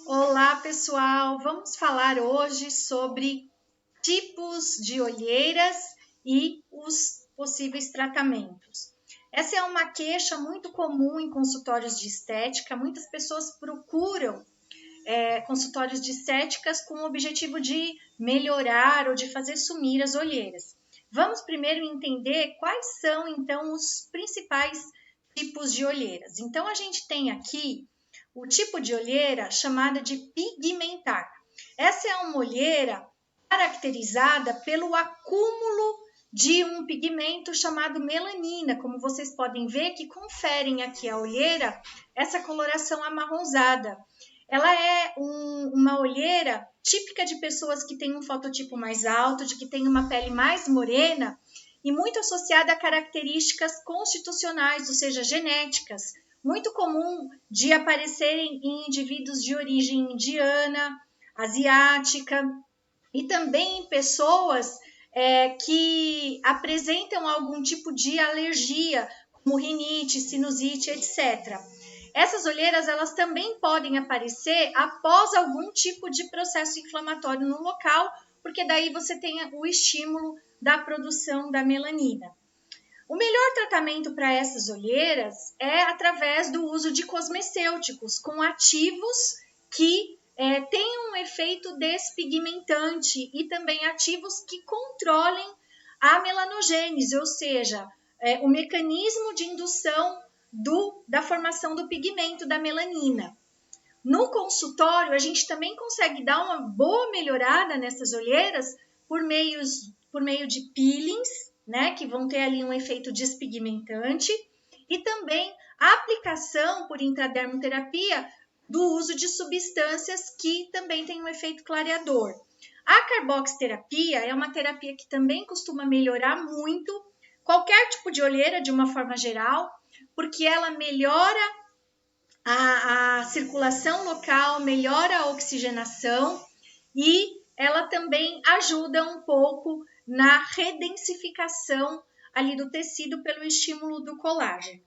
Olá, pessoal! Vamos falar hoje sobre tipos de olheiras e os possíveis tratamentos. Essa é uma queixa muito comum em consultórios de estética. Muitas pessoas procuram consultórios de estéticas com o objetivo de melhorar ou de fazer sumir as olheiras. Vamos primeiro entender quais são, então, os principais tipos de olheiras. Então, a gente tem aqui o tipo de olheira chamada de pigmentar. Essa é uma olheira caracterizada pelo acúmulo de um pigmento chamado melanina, como vocês podem ver que conferem aqui a olheira essa coloração amarronzada. Ela é uma olheira típica de pessoas que têm um fototipo mais alto, de que têm uma pele mais morena e muito associada a características constitucionais, ou seja, genéticas, muito comum de aparecerem em indivíduos de origem indiana, asiática e também em pessoas que apresentam algum tipo de alergia, como rinite, sinusite, etc. Essas olheiras, elas também podem aparecer após algum tipo de processo inflamatório no local, porque daí você tem o estímulo da produção da melanina. O melhor tratamento para essas olheiras é através do uso de cosmecêuticos com ativos que tenham um efeito despigmentante e também ativos que controlem a melanogênese, ou seja, o mecanismo de indução da formação do pigmento da melanina. No consultório, a gente também consegue dar uma boa melhorada nessas olheiras por meio de peelings, né, que vão ter ali um efeito despigmentante, e também a aplicação por intradermoterapia do uso de substâncias que também tem um efeito clareador. A carboxiterapia é uma terapia que também costuma melhorar muito qualquer tipo de olheira de uma forma geral, porque ela melhora a circulação local, melhora a oxigenação e ela também ajuda um pouco na redensificação ali do tecido pelo estímulo do colágeno.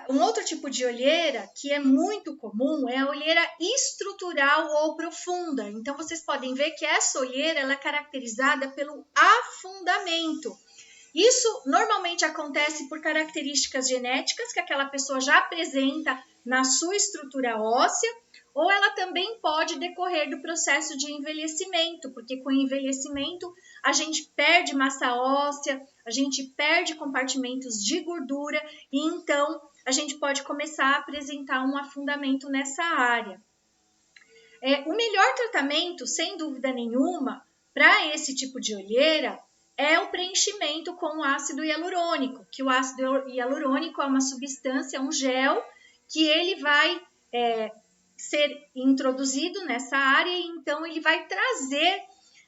Um outro tipo de olheira que é muito comum é a olheira estrutural ou profunda. Então, vocês podem ver que essa olheira ela é caracterizada pelo afundamento. Isso normalmente acontece por características genéticas que aquela pessoa já apresenta na sua estrutura óssea, ou ela também pode decorrer do processo de envelhecimento, porque com o envelhecimento a gente perde massa óssea, a gente perde compartimentos de gordura e então a gente pode começar a apresentar um afundamento nessa área. O melhor tratamento, sem dúvida nenhuma, para esse tipo de olheira é o preenchimento com o ácido hialurônico, que o ácido hialurônico é uma substância, um gel, que ele vai ser introduzido nessa área e então ele vai trazer,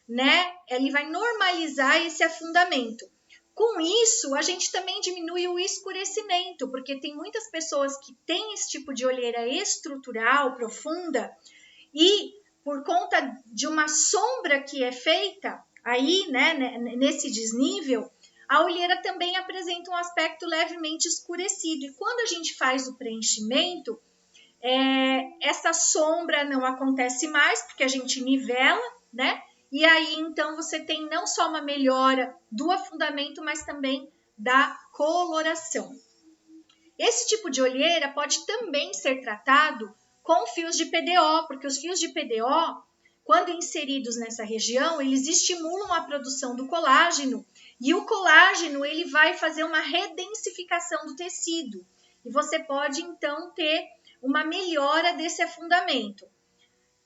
né, ele vai normalizar esse afundamento. Com isso, a gente também diminui o escurecimento, porque tem muitas pessoas que têm esse tipo de olheira estrutural, profunda, e por conta de uma sombra que é feita aí, né, nesse desnível, a olheira também apresenta um aspecto levemente escurecido. E quando a gente faz o preenchimento, essa sombra não acontece mais, porque a gente nivela, né? E aí, então, você tem não só uma melhora do afundamento, mas também da coloração. Esse tipo de olheira pode também ser tratado com fios de PDO, porque os fios de PDO, quando inseridos nessa região, eles estimulam a produção do colágeno e o colágeno ele vai fazer uma redensificação do tecido e você pode então ter uma melhora desse afundamento.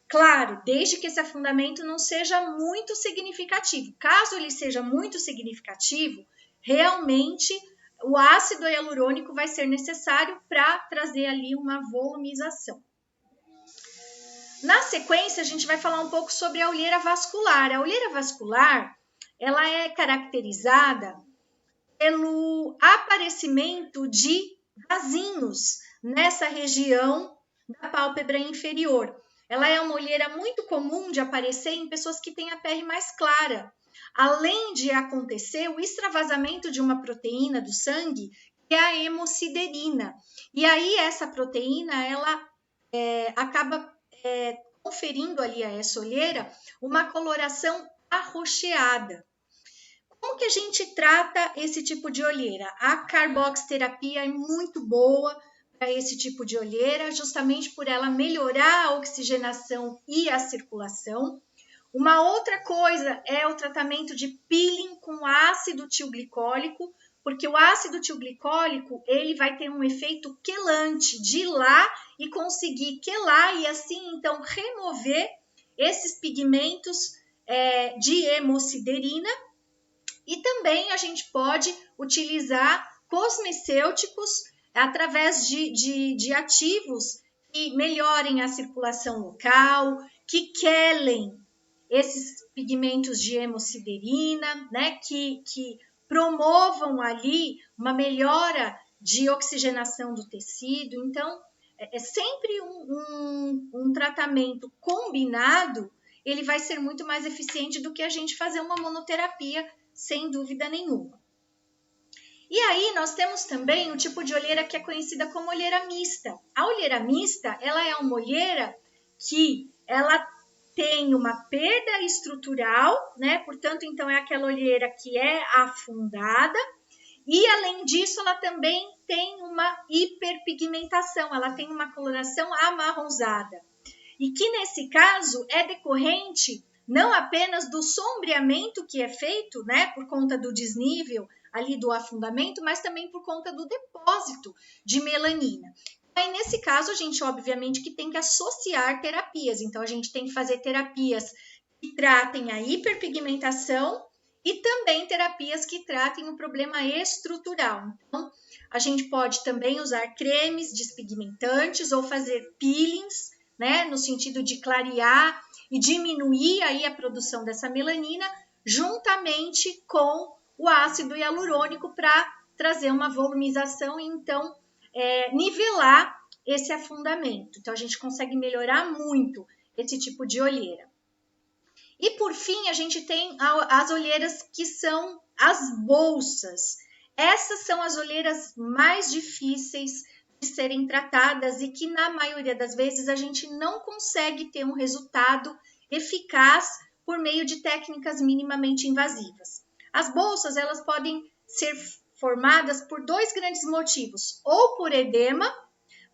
Claro, desde que esse afundamento não seja muito significativo. Caso ele seja muito significativo, realmente o ácido hialurônico vai ser necessário para trazer ali uma volumização. Na sequência, a gente vai falar um pouco sobre a olheira vascular. A olheira vascular, ela é caracterizada pelo aparecimento de vasinhos nessa região da pálpebra inferior. Ela é uma olheira muito comum de aparecer em pessoas que têm a pele mais clara. Além de acontecer o extravasamento de uma proteína do sangue, que é a hemosiderina. E aí essa proteína, ela acaba conferindo ali a essa olheira uma coloração arroxeada. Como que a gente trata esse tipo de olheira? A carboxterapia é muito boa para esse tipo de olheira, justamente por ela melhorar a oxigenação e a circulação. Uma outra coisa é o tratamento de peeling com ácido tilglicólico, porque o ácido tilglicólico ele vai ter um efeito quelante, dilar e conseguir quelar e assim então remover esses pigmentos de hemosiderina. E também a gente pode utilizar cosmecêuticos através de ativos que melhorem a circulação local, que quelem esses pigmentos de hemosiderina, né, que promovam ali uma melhora de oxigenação do tecido. Então, é sempre um tratamento combinado, ele vai ser muito mais eficiente do que a gente fazer uma monoterapia, sem dúvida nenhuma. E aí nós temos também o tipo de olheira que é conhecida como olheira mista. A olheira mista, ela é uma olheira que ela tem uma perda estrutural, né? Portanto, então é aquela olheira que é afundada e além disso ela também tem uma hiperpigmentação, ela tem uma coloração amarronzada. E que nesse caso é decorrente não apenas do sombreamento que é feito, né, por conta do desnível ali do afundamento, mas também por conta do depósito de melanina. Aí, nesse caso, a gente, obviamente, que tem que associar terapias. Então, a gente tem que fazer terapias que tratem a hiperpigmentação e também terapias que tratem o problema estrutural. Então, a gente pode também usar cremes despigmentantes ou fazer peelings, né, no sentido de clarear e diminuir aí a produção dessa melanina, juntamente com o ácido hialurônico para trazer uma volumização e então nivelar esse afundamento. Então, a gente consegue melhorar muito esse tipo de olheira. E, por fim, a gente tem as olheiras que são as bolsas. Essas são as olheiras mais difíceis de serem tratadas e que, na maioria das vezes, a gente não consegue ter um resultado eficaz por meio de técnicas minimamente invasivas. As bolsas, elas podem ser formadas por dois grandes motivos, ou por edema,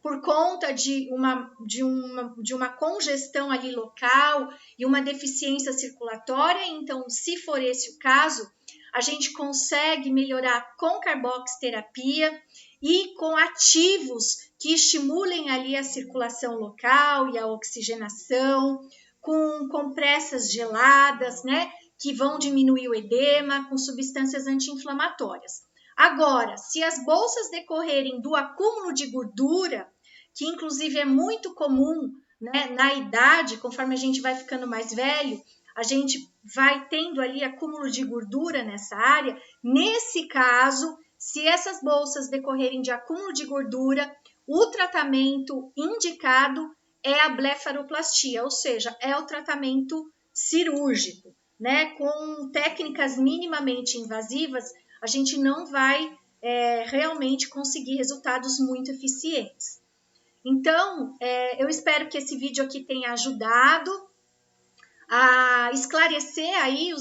por conta de uma congestão ali local e uma deficiência circulatória. Então, se for esse o caso, a gente consegue melhorar com carboxterapia e com ativos que estimulem ali a circulação local e a oxigenação, com compressas geladas, né, que vão diminuir o edema, com substâncias anti-inflamatórias. Agora, se as bolsas decorrerem do acúmulo de gordura, que inclusive é muito comum, né, na idade, conforme a gente vai ficando mais velho, a gente vai tendo ali acúmulo de gordura nessa área. Nesse caso, se essas bolsas decorrerem de acúmulo de gordura, o tratamento indicado é a blefaroplastia, ou seja, é o tratamento cirúrgico, né? Com técnicas minimamente invasivas, a gente não vai realmente conseguir resultados muito eficientes. Então, eu espero que esse vídeo aqui tenha ajudado a esclarecer aí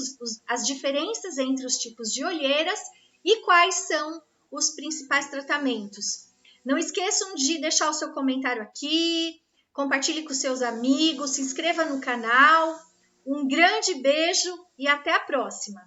as diferenças entre os tipos de olheiras e quais são os principais tratamentos. Não esqueçam de deixar o seu comentário aqui, compartilhe com seus amigos, se inscreva no canal. Um grande beijo e até a próxima!